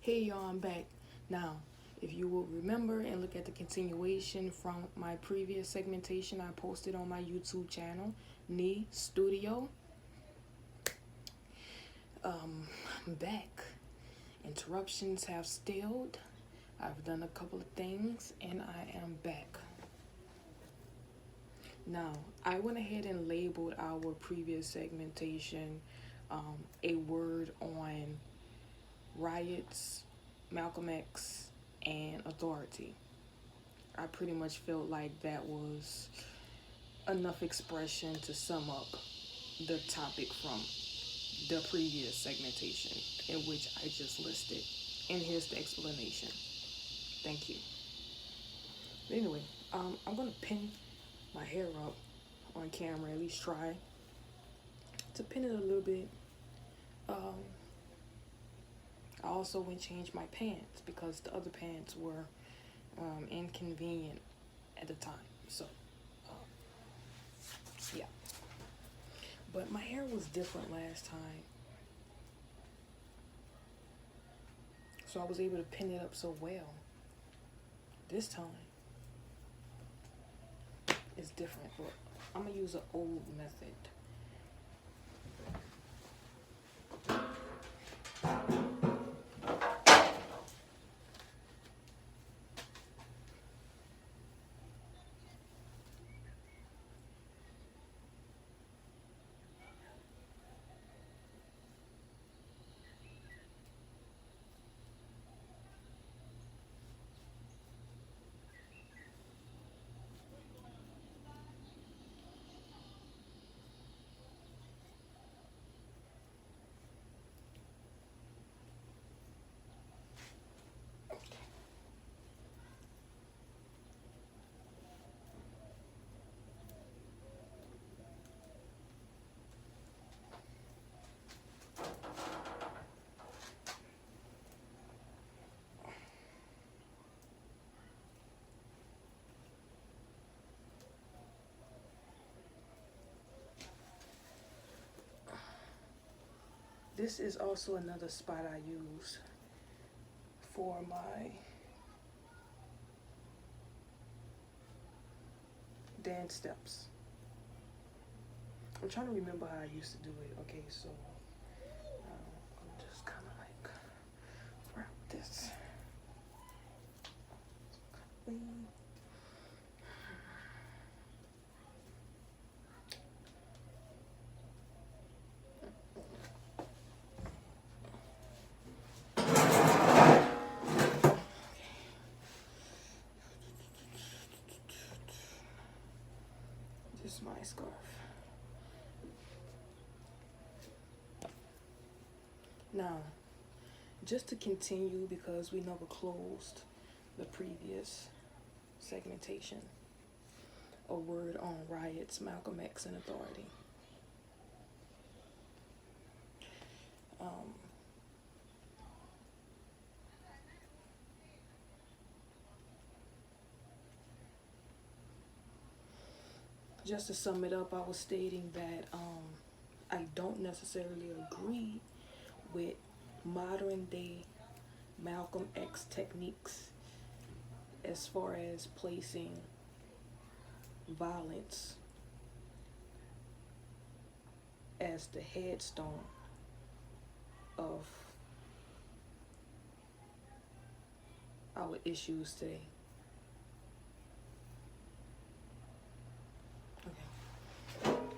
Hey y'all, I'm back. Now, if you will remember and look at the continuation from my previous segmentation I posted on my YouTube channel, Knee Studio, I'm back. Interruptions have stilled. I've done a couple of things and I am back. Now, I went ahead and labeled our previous segmentation a word on riots, Malcolm X, and authority. I pretty much felt like that was enough expression to sum up the topic from the previous segmentation in which I just listed. And here's the explanation. Thank you. But anyway, I'm gonna pin my hair up on camera, at least try to pin it a little bit. I also went and changed my pants because the other pants were inconvenient at the time. So, yeah. But my hair was different last time. So I was able to pin it up so well. This time, it's different. But I'm going to use an old method. This is also another spot I use for my dance steps. I'm trying to remember how I used to do it. Okay, so I'm just kind of like wrap this. This is my scarf. Now, just to continue, because we never closed the previous segmentation, a word on riots, Malcolm X, and authority. Just to sum it up, I was stating that I don't necessarily agree with modern day Malcolm X techniques as far as placing violence as the headstone of our issues today. Okay.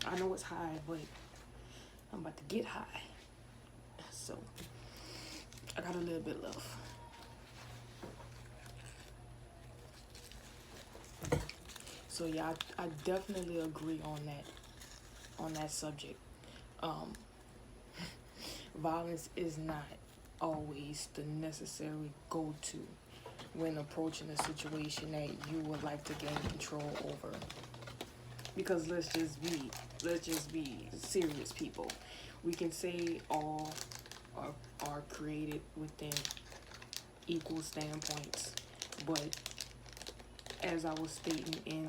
I know it's high, but I'm about to get high. So I got a little bit left. So yeah, I definitely agree on that subject. Violence is not always the necessary go-to when approaching a situation that you would like to gain control over. Because let's just be serious, people. We can say all are created within equal standpoints, but as I was stating in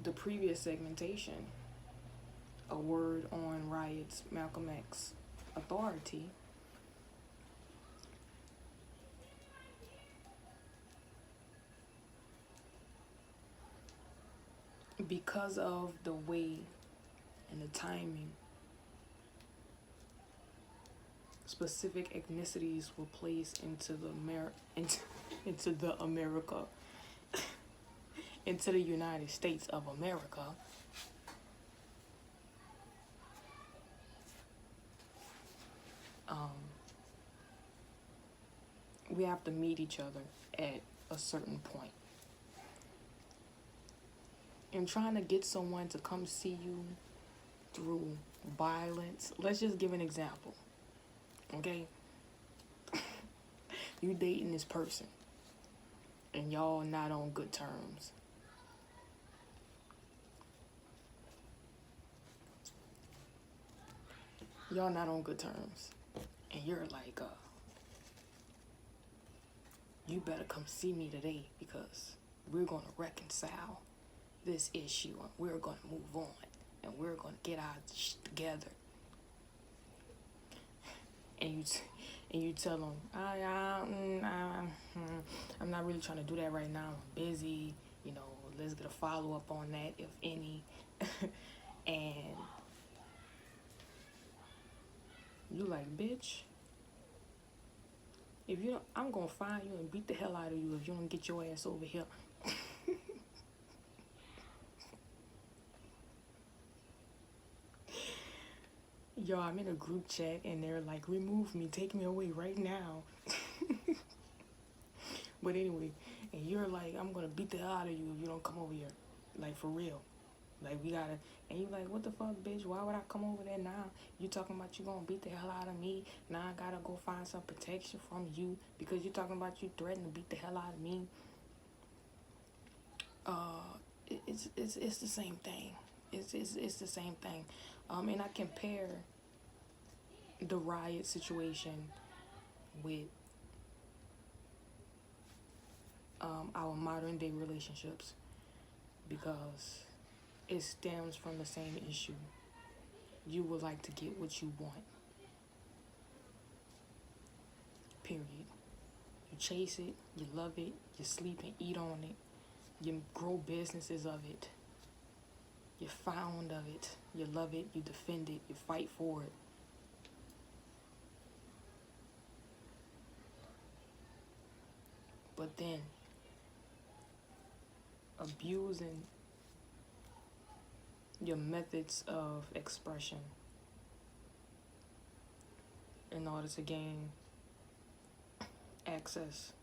the previous segmentation, a word on riots, Malcolm X authority. Because of the way and the timing, specific ethnicities were placed into the into the America, into the United States of America. We have to meet each other at a certain point. And trying to get someone to come see you through violence. Let's just give an example. Okay? You dating this person and y'all not on good terms. Y'all not on good terms. And you're like, you better come see me today because we're going to reconcile this issue and we're going to move on and we're going to get our shit together. And you tell them, I'm not really trying to do that right now. I'm busy. You know, let's get a follow-up on that, if any. And you like, bitch, if you don't, I'm going to find you and beat the hell out of you if you don't get your ass over here. Yo, I'm in a group chat and they're like, remove me, take me away right now. But anyway, and you're like, I'm going to beat the hell out of you if you don't come over here. Like, for real. Like, we gotta, and you like, what the fuck, bitch? Why would I come over there now? You talking about you gonna beat the hell out of me. Now I gotta go find some protection from you because you talking about you threatening to beat the hell out of me. It's the same thing. It's the same thing. And I compare the riot situation with our modern day relationships because it stems from the same issue. You would like to get what you want. Period. You chase it, you love it, you sleep and eat on it, you grow businesses of it, you're fond of it, you love it, you defend it, you fight for it. But then, abusing your methods of expression in order to gain access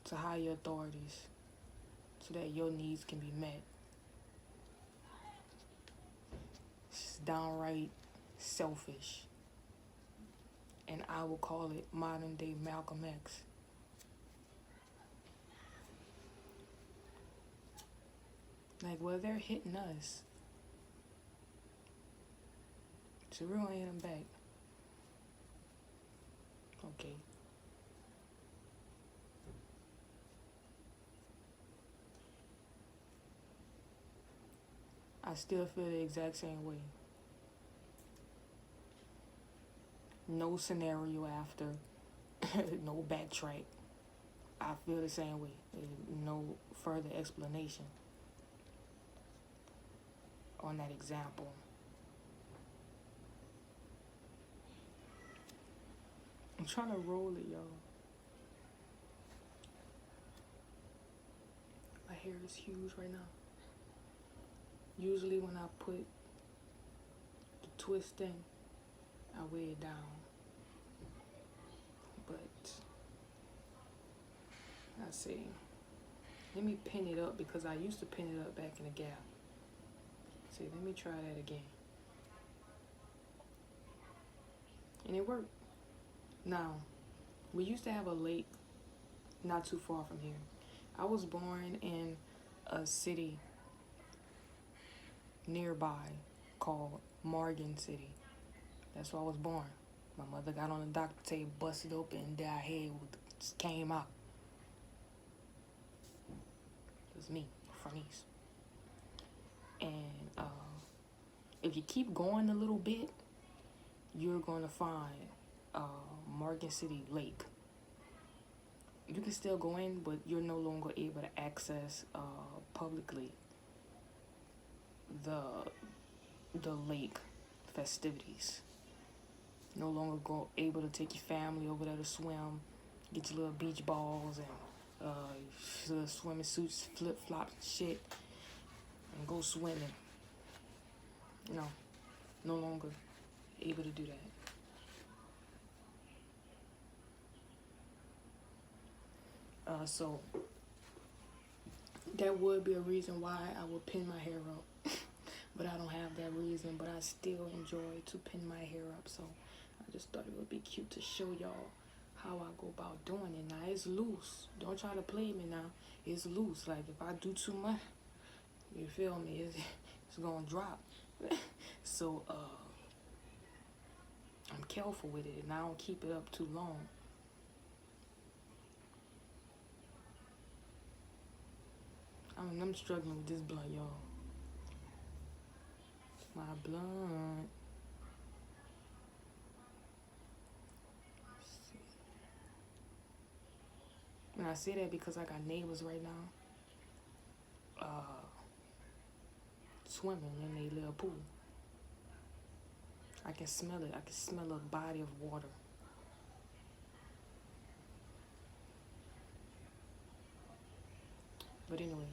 to higher authorities so that your needs can be met. It's downright selfish. And I will call it modern day Malcolm X. Like, well, they're hitting us, so we're gonna hit them back. Okay. I still feel the exact same way. No scenario after, no backtrack. I feel the same way. No further explanation on that example. I'm trying to roll it, y'all. My hair is huge right now. Usually when I put the twist in, I weigh it down. But, I see. Let me pin it up because I used to pin it up back in the gap. See, let me try that again. And it worked. Now, we used to have a lake not too far from here. I was born in a city nearby called Morgan City. That's where I was born. My mother got on the doctor table, busted open, and their head just came out. It was me, from East. And If you keep going a little bit, you're going to find Morgan City Lake. You can still go in, but you're no longer able to access publicly the lake festivities. No longer able to take your family over there to swim, get your little beach balls and little swimming suits, flip flops, and shit, and go swimming. No longer able to do that. So that would be a reason why I would pin my hair up. But I don't have that reason, but I still enjoy to pin my hair up. So I just thought it would be cute to show y'all how I go about doing it. Now it's loose. Don't try to play me now. It's loose. Like if I do too much, you feel me? It's gonna drop. So I'm careful with it and I don't keep it up too long. I'm struggling with this blunt, y'all. My blunt. And I say that because I got neighbors right now swimming in a little pool. I can smell it. I can smell a body of water. But anyway,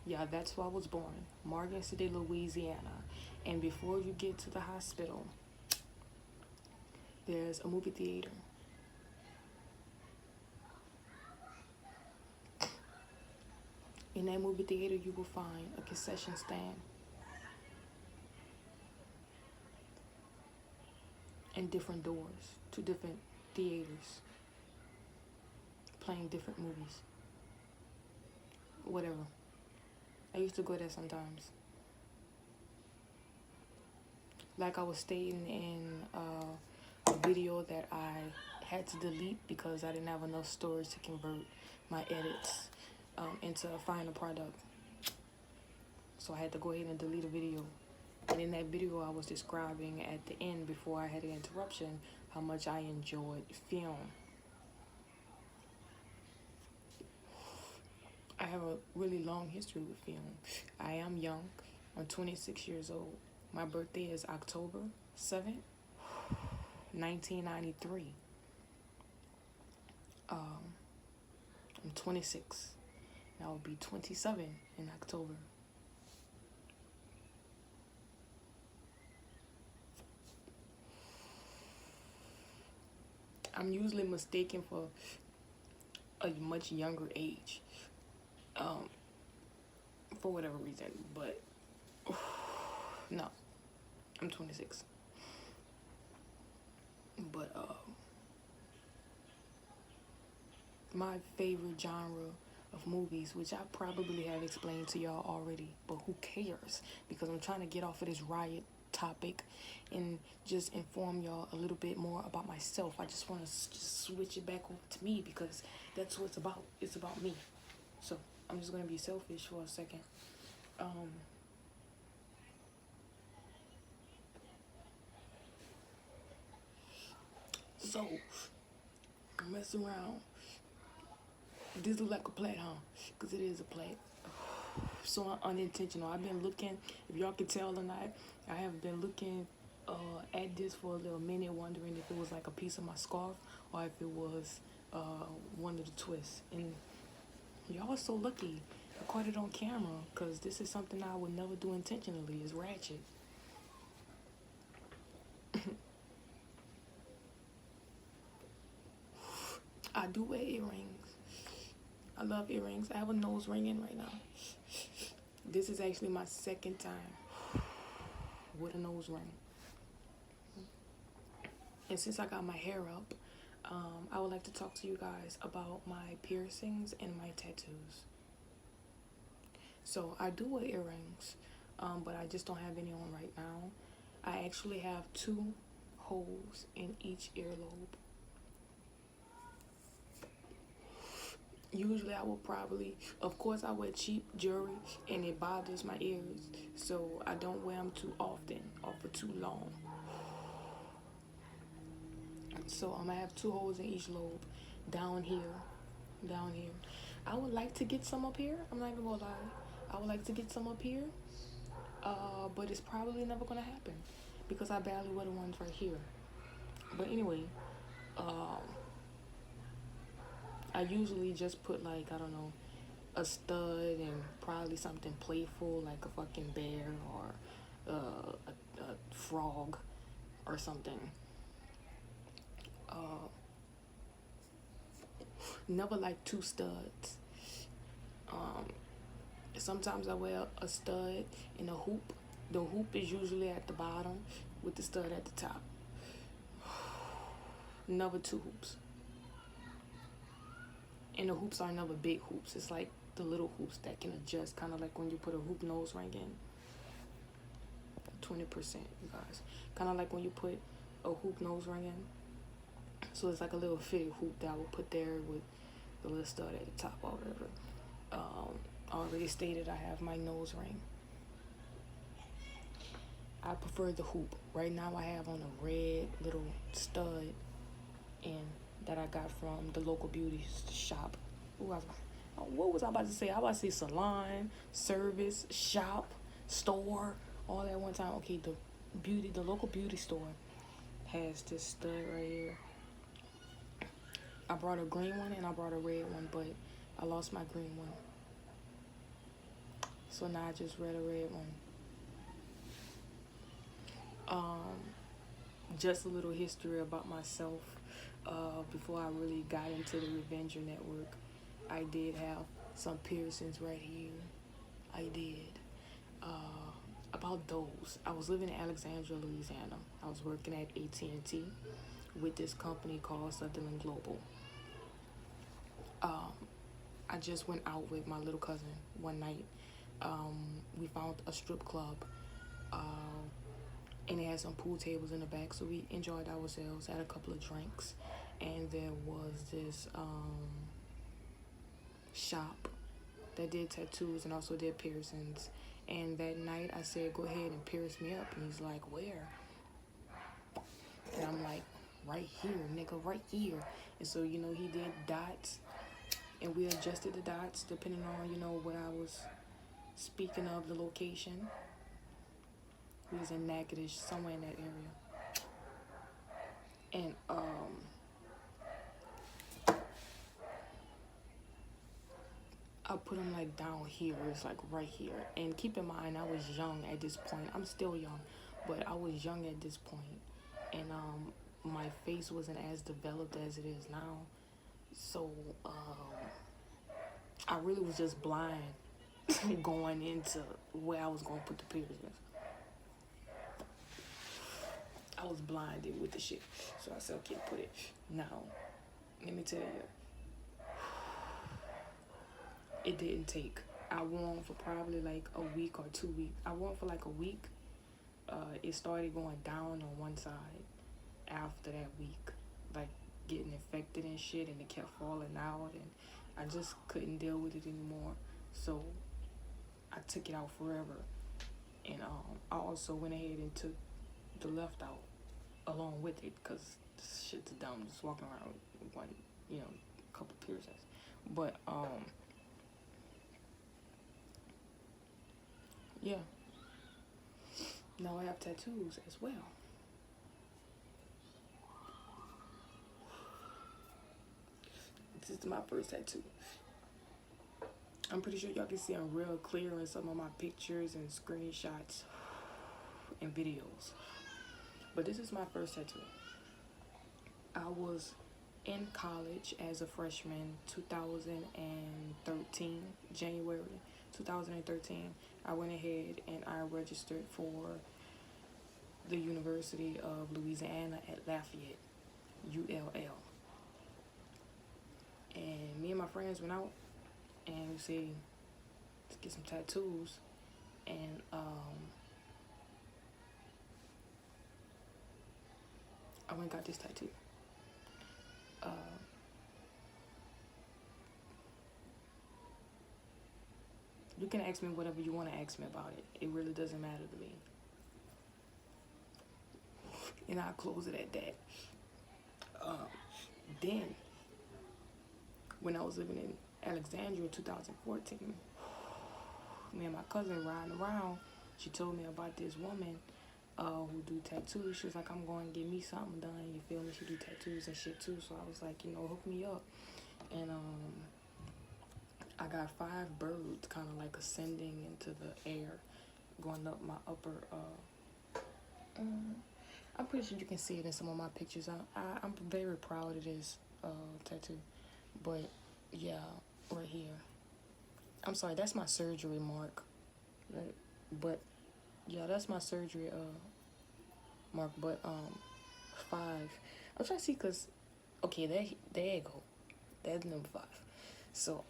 yeah, that's where I was born, Morgan City, Louisiana. And before you get to the hospital, there's a movie theater. In that movie theater, you will find a concession stand and different doors to different theaters playing different movies. Whatever. I used to go there sometimes. Like I was stating in a video that I had to delete because I didn't have enough storage to convert my edits into a final product. So I had to go ahead and delete a video. And in that video, I was describing at the end, before I had an interruption, how much I enjoyed film. I have a really long history with film. I am young. I'm 26 years old. My birthday is October 7th, 1993. I'm 26. And I will be 27 in October. I'm usually mistaken for a much younger age, for whatever reason, but no, I'm 26. But my favorite genre of movies, which I probably have explained to y'all already, but who cares, because I'm trying to get off of this riot topic and just inform y'all a little bit more about myself. I just want to just switch it back over to me, because that's what it's about. It's about me. So I'm just going to be selfish for a second. So mess around. This look like a plate, huh? Because it is a plate. So unintentional. I've been looking, if y'all can tell or not, I have been looking at this for a little minute, wondering if it was like a piece of my scarf or if it was one of the twists. And y'all are so lucky I caught it on camera, because this is something I would never do intentionally. It's ratchet. I do wear earrings. I love earrings. I have a nose ring in right now. This is actually my second time with a nose ring. And since I got my hair up, I would like to talk to you guys about my piercings and my tattoos. So I do wear earrings, but I just don't have any on right now. I actually have 2 holes in each earlobe. Usually I will probably, of course, I wear cheap jewelry and it bothers my ears, so I don't wear them too often or for too long. So I'm gonna have two holes in each lobe, down here, down here. I would like to get some up here. I'm not even gonna lie. I would like to get some up here, but it's probably never gonna happen because I barely wear the ones right here. But anyway, um, I usually just put like, I don't know, a stud and probably something playful like a fucking bear or a frog or something. Uh, Never like two studs. Um, Sometimes I wear a stud and a hoop. The hoop is usually at the bottom with the stud at the top. Never two hoops. And the hoops are never big hoops. It's like the little hoops that can adjust, kind of like when you put a hoop nose ring in. 20%, you guys. Kind of like when you put a hoop nose ring in. So it's like a little fitted hoop that I will put there with the little stud at the top or whatever. Already stated I have my nose ring. I prefer the hoop. Right now I have on a red little stud and that I got from the local beauty shop. What was I about to say? I was about to say salon, service, shop, store, all at one time. Okay, the local beauty store has this stud right here. I brought a green one and I brought a red one, but I lost my green one. So now I just read a red one. Just a little history about myself. Before I really got into the Revenger Network, I did have some piercings right here. I did. About those, I was living in Alexandria, Louisiana. I was working at AT&T with this company called Sutherland Global. I just went out with my little cousin one night. We found a strip club, and it had some pool tables in the back, so we enjoyed ourselves, had a couple of drinks, and there was this shop that did tattoos and also did piercings. And that night I said, go ahead and pierce me up. And he's like, where? And I'm like, right here, nigga, right here. And so, he did dots. And we adjusted the dots depending on, what I was speaking of, the location. We was in Natchitoches, somewhere in that area. And, I put them like down here. It's like right here. And keep in mind, I was young at this point. I'm still young, but I was young at this point. And my face wasn't as developed as it is now. So I really was just blind going into where I was going to put the piercings. I was blinded with the shit. So I said, okay, put it. Now, let me tell you. It didn't take. I wore them for probably like a week or 2 weeks. I wore them for like a week. It started going down on one side after that week. Like getting infected and shit, and it kept falling out, and I just couldn't deal with it anymore. So I took it out forever. And I also went ahead and took the left out along with it, because this shit's dumb, just walking around with one, couple piercings. But yeah. Now I have tattoos as well. This is my first tattoo. I'm pretty sure y'all can see I'm real clear in some of my pictures and screenshots and videos. But this is my first tattoo. I was in college as a freshman, 2013, January 2013. I went ahead and I registered for the University of Louisiana at Lafayette, ULL. And me and my friends went out and we said, let's get some tattoos. And I went and got this tattoo. You can ask me whatever you want to ask me about it. It really doesn't matter to me. And I'll close it at that. Then, when I was living in Alexandria in 2014, me and my cousin riding around, she told me about this woman who do tattoos. She was like, I'm going to get me something done. You feel me? She do tattoos and shit too. So I was like, hook me up. And I got 5 birds kind of like ascending into the air, going up my upper. I'm pretty sure you can see it in some of my pictures. I'm very proud of this tattoo. But yeah, right here. I'm sorry, that's my surgery mark. Right? But yeah, that's my surgery mark. But 5. I'm trying to see because okay, there you go. That's number 5. So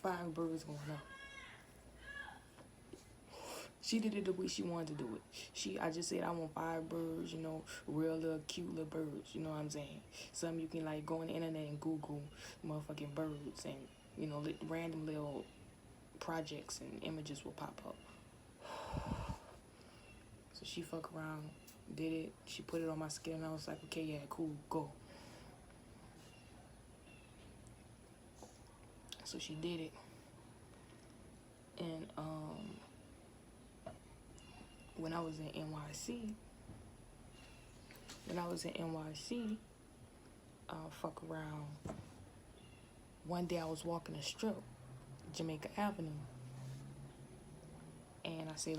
5 birds going up. She did it the way she wanted to do it. I just said I want 5 birds, real little cute little birds, you know what I'm saying? Some you can like go on the internet and Google motherfucking birds and, random little projects and images will pop up. So she fuck around, did it, she put it on my skin and I was like, okay, yeah, cool, go. So she did it. And when I was in NYC, fuck around. One day I was walking the strip, Jamaica Avenue, and I said,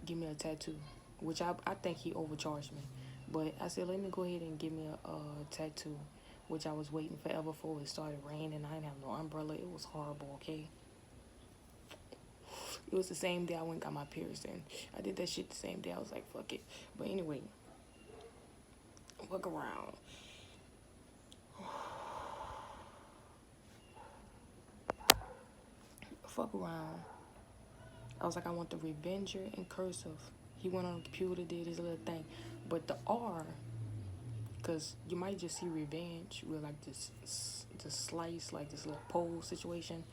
give me a tattoo, which I think he overcharged me, but I said, let me go ahead and give me a tattoo, which I was waiting forever for. It started raining, I didn't have no umbrella, it was horrible, okay? It was the same day I went and got my piercing. I did that shit the same day. I was like, fuck it. But anyway, fuck around. Fuck around. I was like, I want the Revenger in cursive. He went on the computer, did his little thing. But the R, because you might just see revenge with like this slice, like this little pole situation.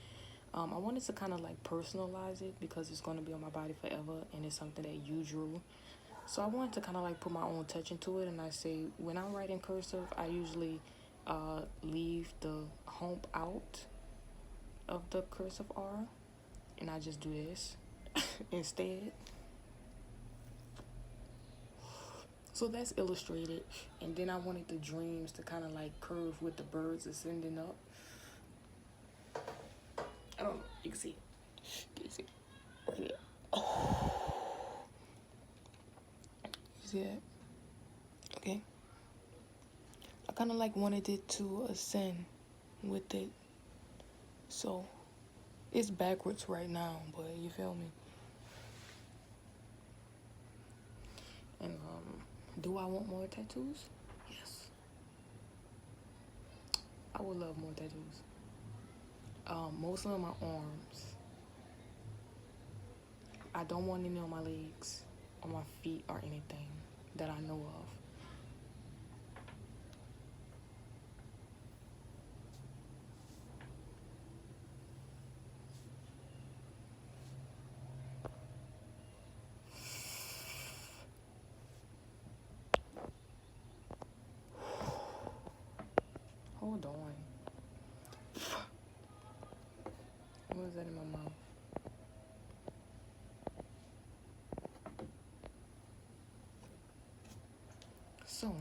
I wanted to kind of like personalize it because it's going to be on my body forever and it's something that you drew. So I wanted to kind of like put my own touch into it. And I say, when I'm writing cursive, I usually leave the hump out of the cursive R. And I just do this instead. So that's illustrated. And then I wanted the dreams to kind of like curve with the birds ascending up. I don't know. You can see it. You see it right here. Oh. You see that? Okay. I kind of like wanted it to ascend with it. So it's backwards right now, but you feel me? And do I want more tattoos? Yes. I would love more tattoos. Mostly on my arms. I don't want any on my legs, on my feet, or anything that I know of. Hold on. What is that in my mouth? So,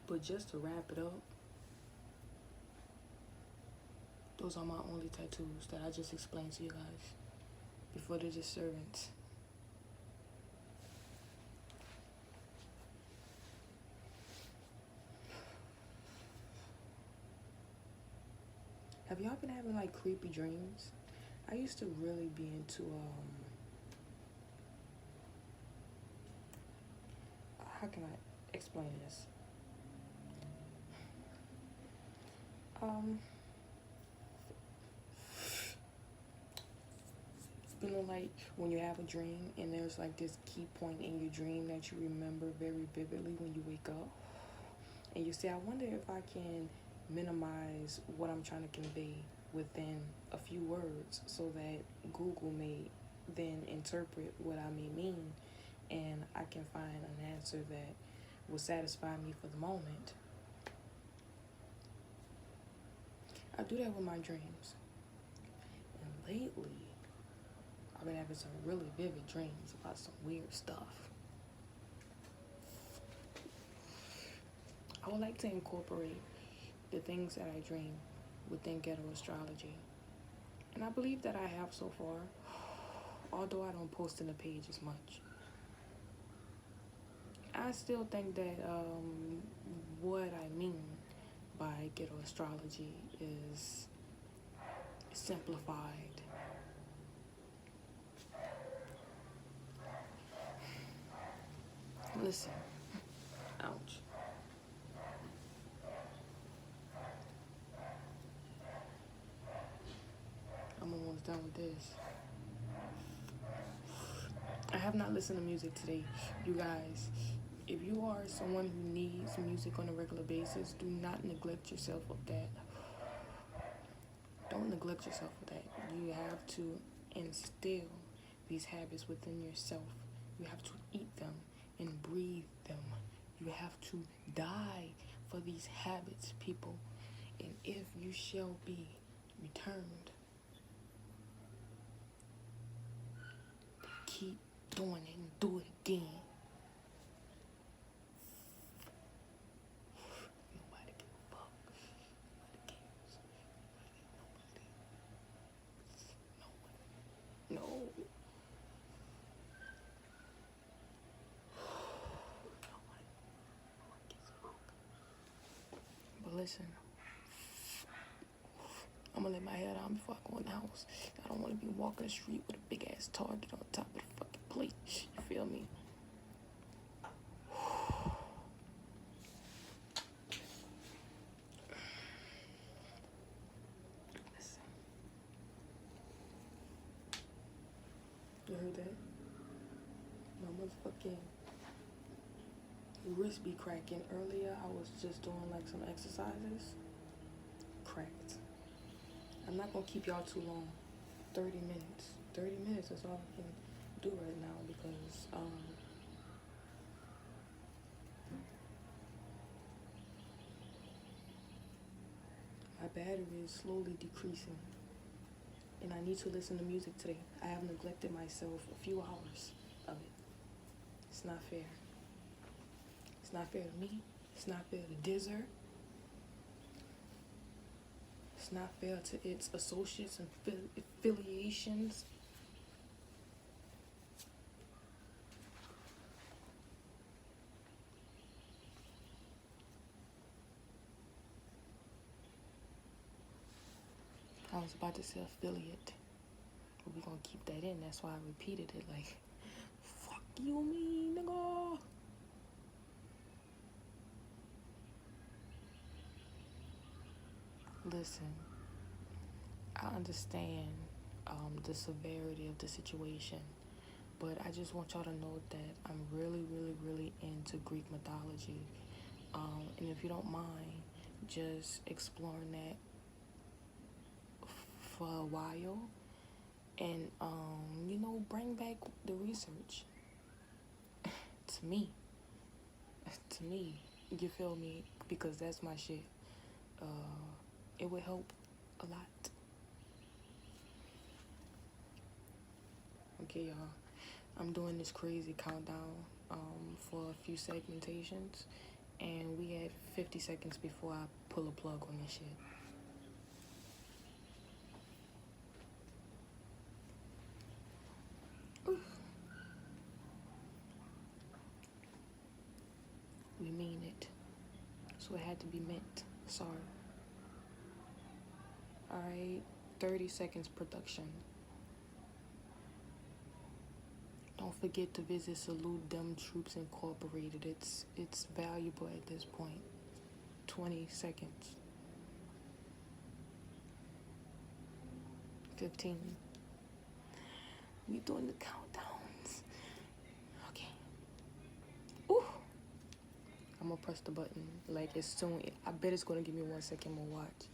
but just to wrap it up, those are my only tattoos that I just explained to you guys before the disturbance. Have y'all been having like creepy dreams? I used to really be into how can I explain this? Like when you have a dream and there's like this key point in your dream that you remember very vividly when you wake up. And you see, I wonder if I can minimize what I'm trying to convey within a few words so that Google may then interpret what I may mean, and I can find an answer that will satisfy me for the moment. I do that with my dreams. And lately, I've been having some really vivid dreams about some weird stuff. I would like to incorporate the things that I dream within ghetto astrology. And I believe that I have so far, although I don't post in the page as much. I still think that what I mean by ghetto astrology is simplified. Listen, ouch. I'm almost done with this. I have not listened to music today. You guys, if you are someone who needs music on a regular basis, do not neglect yourself with that. Don't neglect yourself with that. You have to instill these habits within yourself. You have to eat them and breathe them. You have to die for these habits, people. And if you shall be returned, keep doing it and do it again. Nobody give a fuck. Nobody cares. Nobody. No one. But listen, I'm gonna let my hair down before I go in the house. I don't want to be walking the street with a big ass target on top of the fucking plate. You feel me? Listen. You heard that? My motherfucking wrist be cracking. Earlier, I was just doing like some exercises. Cracked. I'm not gonna keep y'all too long. 30 minutes. 30 minutes is all I can do right now because my battery is slowly decreasing. And I need to listen to music today. I have neglected myself a few hours of it. It's not fair. It's not fair to me. It's not fair to Dizzer. It's not fair to its associates and affiliations. I was about to say affiliate, but we're gonna keep that in. That's why I repeated it like, fuck you, me, nigga. Listen, I understand the severity of the situation, but I just want y'all to know that I'm really, really, really into Greek mythology. And if you don't mind, just exploring that for a while and, bring back the research to me. To me, you feel me? Because that's my shit. It would help a lot. Okay, y'all. I'm doing this crazy countdown for a few segmentations, and we had 50 seconds before I pull a plug on this shit. Oof. We mean it, so it had to be meant. Sorry. Alright, 30 seconds production. Don't forget to visit Salute Them Troops Incorporated. It's valuable at this point. 20 seconds. 15. We doing the countdowns. Okay. Ooh. I'm gonna press the button like as soon. I bet it's gonna give me 1 second more watch.